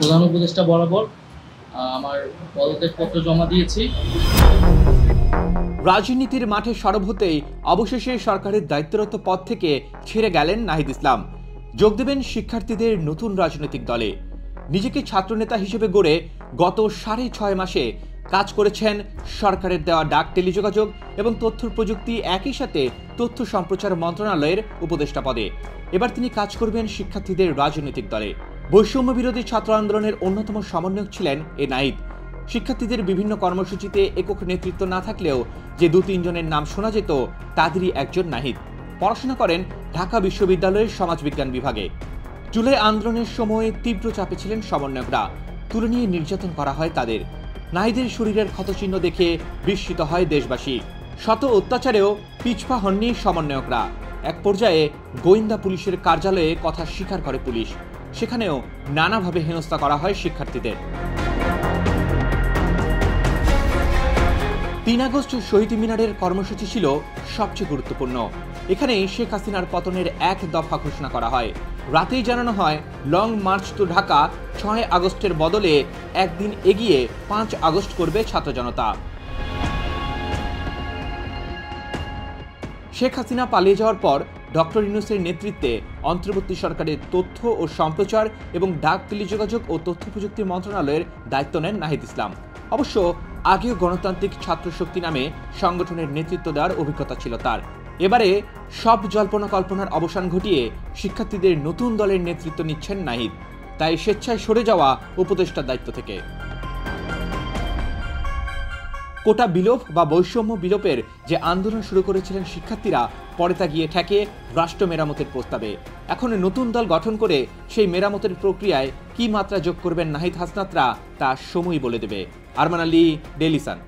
প্রধান উপদেষ্টা বরাবর আমার পদত্যাগপত্র জমা দিয়েছি। রাজনীতির মাঠে সরব হতেই অবশেষে সরকারের দায়িত্বরত পদ থেকে ছেড়ে গেলেন নাহিদ ইসলাম। যোগ দেবেন শিক্ষার্থীদের নতুন রাজনৈতিক দলে। নিজেকে ছাত্রনেতা হিসেবে গড়ে গত 6.5 মাসে কাজ করেছেন সরকারের দেওয়া ডাক, টেলিযোগাযোগ এবং তথ্য প্রযুক্তি, একই সাথে তথ্য সম্প্রচার মন্ত্রণালয়ের উপদেষ্টা পদে। এবার তিনি কাজ করবেন শিক্ষার্থীদের রাজনৈতিক দলে। বৈষম্য বিরোধী ছাত্র আন্দোলনের অন্যতম সমন্বয়ক ছিলেন এ নাহিদ। শিক্ষার্থীদের বিভিন্ন কর্মসূচিতে একক নেতৃত্ব না থাকলেও যে 2-3 জনের নাম শোনা যেত, তাদেরই একজন নাহিদ। পড়াশোনা করেন ঢাকা বিশ্ববিদ্যালয়ের সমাজবিজ্ঞান বিভাগে। জুলাই আন্দোলনের সময় তীব্র চাপে ছিলেন সমন্বয়করা। তুলে নিয়ে নির্যাতন করা হয় তাদের। নাহিদের শরীরের ক্ষতচিহ্ন দেখে বিস্মিত হয় দেশবাসী। শত অত্যাচারেও পিছপা হননি সমন্বয়করা। এক পর্যায়ে গোয়েন্দা পুলিশের কার্যালয়ে কথা স্বীকার করে পুলিশ। সেখানেও নানাভাবে হেনস্থা করা হয় শিক্ষার্থীদের। 3 আগস্ট শহীদ মিনারের কর্মসূচি ছিল সবচেয়ে গুরুত্বপূর্ণ। এখানেই শেখ হাসিনার পতনের এক দফা ঘোষণা করা হয়। রাতেই জানানো হয় লং মার্চ টু ঢাকা 6 আগস্টের বদলে একদিন এগিয়ে 5 আগস্ট করবে ছাত্র জনতা। শেখ হাসিনা পালিয়ে যাওয়ার পর ডক্টর ইউনূসের নেতৃত্বে অন্তর্বর্তী সরকারের তথ্য ও সম্প্রচার এবং ডাক, টেলিযোগাযোগ ও তথ্য প্রযুক্তি মন্ত্রণালয়ের দায়িত্ব নেন নাহিদ ইসলাম। অবশ্য আগেও গণতান্ত্রিক ছাত্র শক্তি নামে সংগঠনের নেতৃত্ব দেওয়ার অভিজ্ঞতা ছিল তার। এবারে সব জল্পনা কল্পনার অবসান ঘটিয়ে শিক্ষার্থীদের নতুন দলের নেতৃত্ব নিচ্ছেন নাহিদ। তাই স্বেচ্ছায় সরে যাওয়া উপদেষ্টার দায়িত্ব থেকে। কোটা বিলোপ বা বৈষম্য বিলোপের যে আন্দোলন শুরু করেছিলেন শিক্ষার্থীরা, পরে তা গিয়ে ঠেকে রাষ্ট্র মেরামতের প্রস্তাবে। এখন নতুন দল গঠন করে সেই মেরামতের প্রক্রিয়ায় কি মাত্রা যোগ করবেন নাহিদ হাসনাতরা, তা সময় বলে দেবে। Arman Ali, Daily Sun.